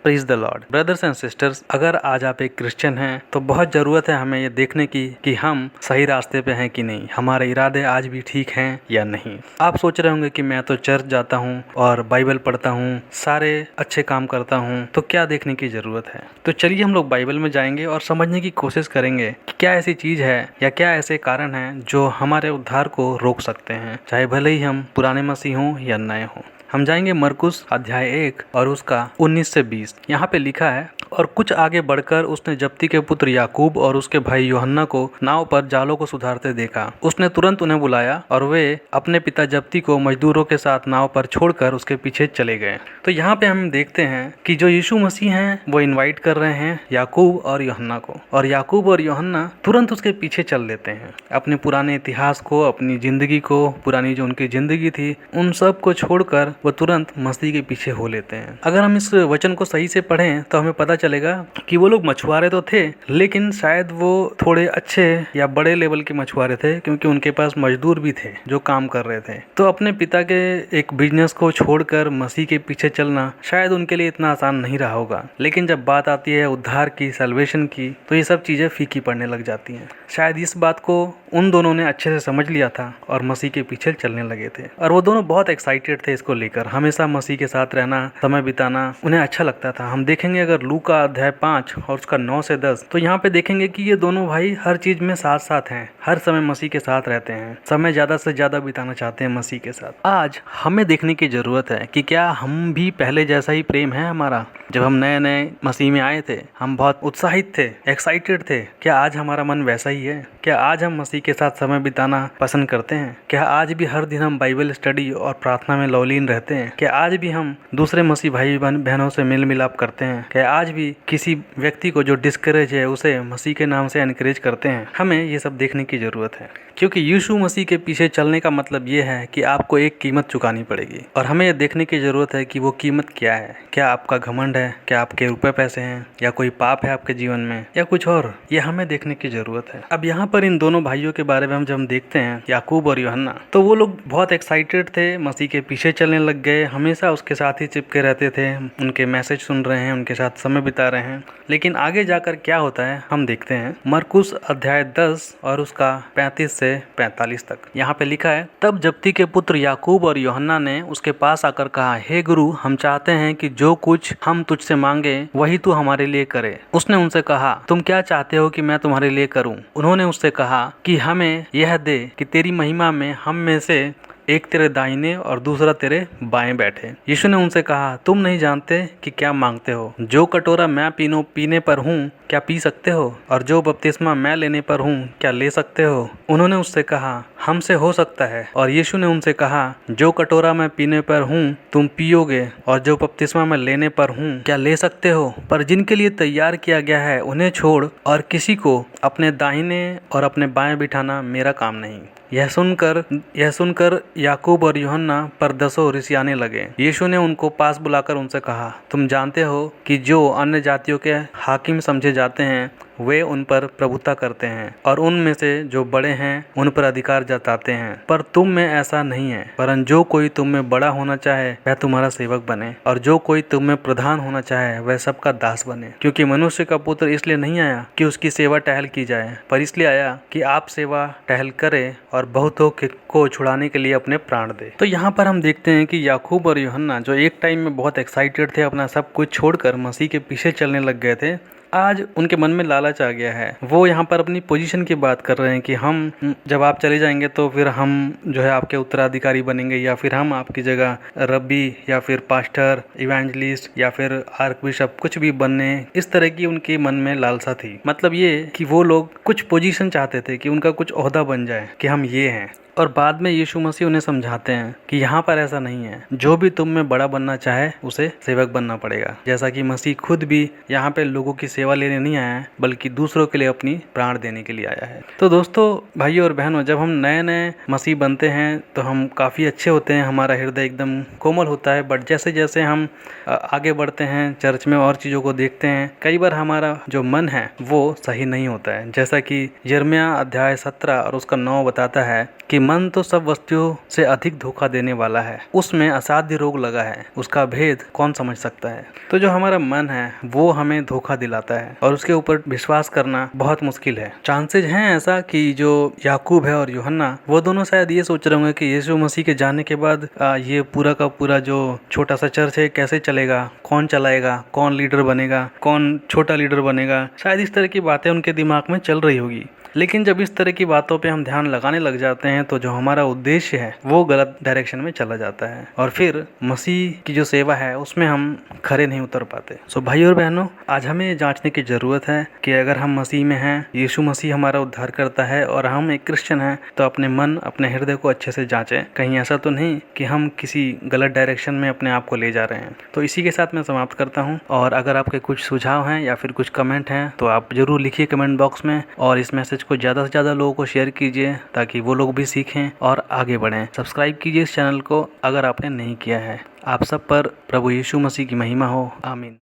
Praise the Lord. Brothers and sisters, अगर आज आप एक क्रिश्चियन हैं तो बहुत ज़रूरत है हमें ये देखने की कि हम सही रास्ते पे हैं कि नहीं, हमारे इरादे आज भी ठीक हैं या नहीं। आप सोच रहे होंगे कि मैं तो चर्च जाता हूँ और बाइबल पढ़ता हूँ, सारे अच्छे काम करता हूँ, तो क्या देखने की ज़रूरत है। तो चलिए हम लोग बाइबल में जाएंगे और समझने की कोशिश करेंगे कि क्या ऐसी चीज़ है या क्या ऐसे कारण हैं जो हमारे उद्धार को रोक सकते हैं, चाहे भले ही हम पुराने मसीह हों या नए हों। हम जाएंगे मरकुस अध्याय 1 और उसका 19 से 20। यहाँ पे लिखा है, और कुछ आगे बढ़कर उसने जब्ती के पुत्र याकूब और उसके भाई यूहन्ना को नाव पर जालों को सुधारते देखा। उसने तुरंत उन्हें बुलाया और वे अपने पिता जब्ती को मजदूरों के साथ नाव पर छोड़कर उसके पीछे चले गए। तो यहाँ पे हम देखते हैं कि जो यीशु मसीह हैं वो इनवाइट कर रहे हैं याकूब और यूहन्ना को, और याकूब और यूहन्ना तुरंत उसके पीछे चल देते हैं। अपने पुराने इतिहास को, अपनी जिंदगी को, पुरानी जो उनकी जिंदगी थी, उन सब को छोड़कर वो तुरंत मसीह के पीछे हो लेते हैं। अगर हम इस वचन को सही से पढ़ें तो हमें पता चलेगा कि वो लोग मछुआरे तो थे, लेकिन शायद वो थोड़े अच्छे या बड़े लेवल के मछुआरे थे, क्योंकि उनके पास मजदूर भी थे जो काम कर रहे थे। तो अपने पिता के एक बिजनेस को छोड़कर मसीह के पीछे चलना शायद उनके लिए इतना आसान नहीं रहा होगा। लेकिन जब बात आती है उद्धार की, सैल्वेशन की, तो ये सब चीजें फीकी पड़ने लग जाती हैं। शायद इस बात को उन दोनों ने अच्छे से समझ लिया था और मसीह के पीछे चलने लगे थे, और वो दोनों बहुत एक्साइटेड थे इसको लेकर। हमेशा मसीह के साथ रहना, समय बिताना उन्हें अच्छा लगता था। हम देखेंगे अगर लूका अध्याय 5 और उसका 9 से 10, तो यहाँ पे देखेंगे कि ये दोनों भाई हर चीज में साथ साथ हैं, हर समय मसीह के साथ रहते हैं, समय ज्यादा से ज्यादा बिताना चाहते हैं मसीह के साथ। आज हमें देखने की जरूरत है कि क्या हम भी पहले जैसा ही प्रेम है हमारा। जब हम नए नए मसीह में आए थे हम बहुत उत्साहित थे, एक्साइटेड थे। क्या आज हमारा मन वैसा ही है? क्या आज हम मसीह के साथ समय बिताना पसंद करते हैं? क्या आज भी हर दिन हम बाइबल स्टडी और प्रार्थना में लवलीन रहते हैं? क्या आज भी हम दूसरे मसीह भाई बहनों से मेल मिलाप करते हैं? क्या आज भी किसी व्यक्ति को जो डिस्करेज है उसे मसीह के नाम से एनकरेज करते हैं? हमें ये सब देखने की जरूरत है, क्योंकि यीशु मसीह के पीछे चलने का मतलब ये है कि आपको एक कीमत चुकानी पड़ेगी, और हमें ये देखने की जरूरत है कि वो कीमत क्या है। क्या आपका घमंड है? क्या आपके रुपए पैसे हैं? या कोई पाप है आपके जीवन में, या कुछ और? ये हमें देखने की जरूरत है। अब यहाँ पर इन दोनों भाइयों के बारे में हम जब देखते हैं, याकूब और यूहन्ना, तो वो लोग बहुत एक्साइटेड थे, मसीह के पीछे चलने लग गए, हमेशा उसके साथ ही चिपके रहते थे, उनके मैसेज सुन रहे हैं, उनके साथ समय बिता रहे हैं। लेकिन आगे जाकर क्या होता है हम देखते हैं। मरकुस अध्याय 10 और उसका 35 से 45 तक यहाँ पे लिखा है, तब जब्ती के पुत्र याकूब और यूहन्ना ने उसके पास आकर कहा, हे गुरु, हम चाहते हैं कि जो कुछ हम तुझसे मांगे वही तू हमारे लिए करे। उसने उनसे कहा, तुम क्या चाहते हो कि मैं तुम्हारे लिए करूं? उन्होंने उससे कहा कि हमें यह दे कि तेरी महिमा में हम में से एक तेरे दाहिने और दूसरा तेरे बाएं बैठे। यीशु ने उनसे कहा, तुम नहीं जानते कि क्या मांगते हो। जो कटोरा मैं पीने पर हूँ क्या पी सकते हो, और जो बपतिस्मा मैं लेने पर हूँ क्या ले सकते हो? उन्होंने उससे कहा, हमसे हो सकता है। और यीशु ने उनसे कहा, जो कटोरा मैं पीने पर हूँ तुम पियोगे, और जो बपतिस्मा मैं लेने पर हूँ क्या ले सकते हो? पर जिनके लिए तैयार किया गया है उन्हें छोड़ और किसी को अपने दाहिने और अपने बाएं बिठाना मेरा काम नहीं। यह सुनकर याकूब और यूहन्ना पर दसों रिसियाने लगे। यीशु ने उनको पास बुलाकर उनसे कहा, तुम जानते हो कि जो अन्य जातियों के हाकिम समझे जाते हैं वे उन पर प्रभुता करते हैं, और उनमें से जो बड़े हैं उन पर अधिकार जताते हैं। पर तुम में ऐसा नहीं है, वरन जो कोई तुम में बड़ा होना चाहे वह तुम्हारा सेवक बने, और जो कोई तुम में प्रधान होना चाहे वह सबका दास बने। क्योंकि मनुष्य का पुत्र इसलिए नहीं आया कि उसकी सेवा टहल की जाए, पर इसलिए आया कि आप सेवा टहल करे और बहुतों को छुड़ाने के लिए अपने प्राण दे। तो यहाँ पर हम देखते हैं कि याकूब और यूहन्ना जो एक टाइम में बहुत एक्साइटेड थे, अपना सब कुछ छोड़कर मसीह के पीछे चलने लग गए थे, आज उनके मन में लालच आ गया है। वो यहाँ पर अपनी पोजीशन की बात कर रहे हैं कि हम जब आप चले जाएंगे तो फिर हम जो है आपके उत्तराधिकारी बनेंगे, या फिर हम आपकी जगह रब्बी या फिर पास्टर, इवेंजलिस्ट या फिर आर्क बिशप कुछ भी बनने। इस तरह की उनके मन में लालसा थी। मतलब ये कि वो लोग कुछ पोजीशन चाहते थे कि उनका कुछ ओहदा बन जाए कि हम ये हैं। और बाद में यीशु मसीह उन्हें समझाते हैं कि यहाँ पर ऐसा नहीं है, जो भी तुम में बड़ा बनना चाहे उसे सेवक बनना पड़ेगा। जैसा कि मसीह खुद भी यहाँ पे लोगों की सेवा लेने नहीं आया है, बल्कि दूसरों के लिए अपनी प्राण देने के लिए आया है। तो दोस्तों, भाइयों और बहनों, जब हम नए नए मसीह बनते हैं तो हम काफ़ी अच्छे होते हैं, हमारा हृदय एकदम कोमल होता है। बट जैसे जैसे हम आगे बढ़ते हैं, चर्च में और चीज़ों को देखते हैं, कई बार हमारा जो मन है वो सही नहीं होता है। जैसा कि यिर्मयाह अध्याय 17 और उसका 9 बताता है कि मन तो सब वस्तुओं से अधिक धोखा देने वाला है, उसमें असाध्य रोग लगा है, उसका भेद कौन समझ सकता है। तो जो हमारा मन है वो हमें धोखा दिलाता है और उसके ऊपर विश्वास करना बहुत मुश्किल है। चांसेज हैं ऐसा कि जो याकूब है और यूहन्ना वो दोनों शायद ये सोच रहे होंगे कि यीशु मसीह के जाने के बाद ये पूरा का पूरा जो छोटा सा चर्च है कैसे चलेगा, कौन चलाएगा, कौन लीडर बनेगा, कौन छोटा लीडर बनेगा। शायद इस तरह की बातें उनके दिमाग में चल रही होगी। लेकिन जब इस तरह की बातों पे हम ध्यान लगाने लग जाते हैं तो जो हमारा उद्देश्य है वो गलत डायरेक्शन में चला जाता है और फिर मसीह की जो सेवा है उसमें हम खरे नहीं उतर पाते। सो भाई और बहनों, आज हमें ये जांचने की ज़रूरत है कि अगर हम मसीह में हैं, यीशु मसीह हमारा उद्धार करता है और हम एक क्रिश्चियन हैं, तो अपने मन, अपने हृदय को अच्छे से जांचें। कहीं ऐसा तो नहीं कि हम किसी गलत डायरेक्शन में अपने आप को ले जा रहे हैं। तो इसी के साथ मैं समाप्त करता हूँ और अगर आपके कुछ सुझाव हैं या फिर कुछ कमेंट हैं तो आप ज़रूर लिखिए कमेंट बॉक्स में और इस मैसेज को ज़्यादा से ज़्यादा लोगों को शेयर कीजिए ताकि वो लोग भी सीखें और आगे बढ़ें। सब्सक्राइब कीजिए इस चैनल को अगर आपने नहीं किया है। आप सब पर प्रभु यीशु मसीह की महिमा हो। आमीन।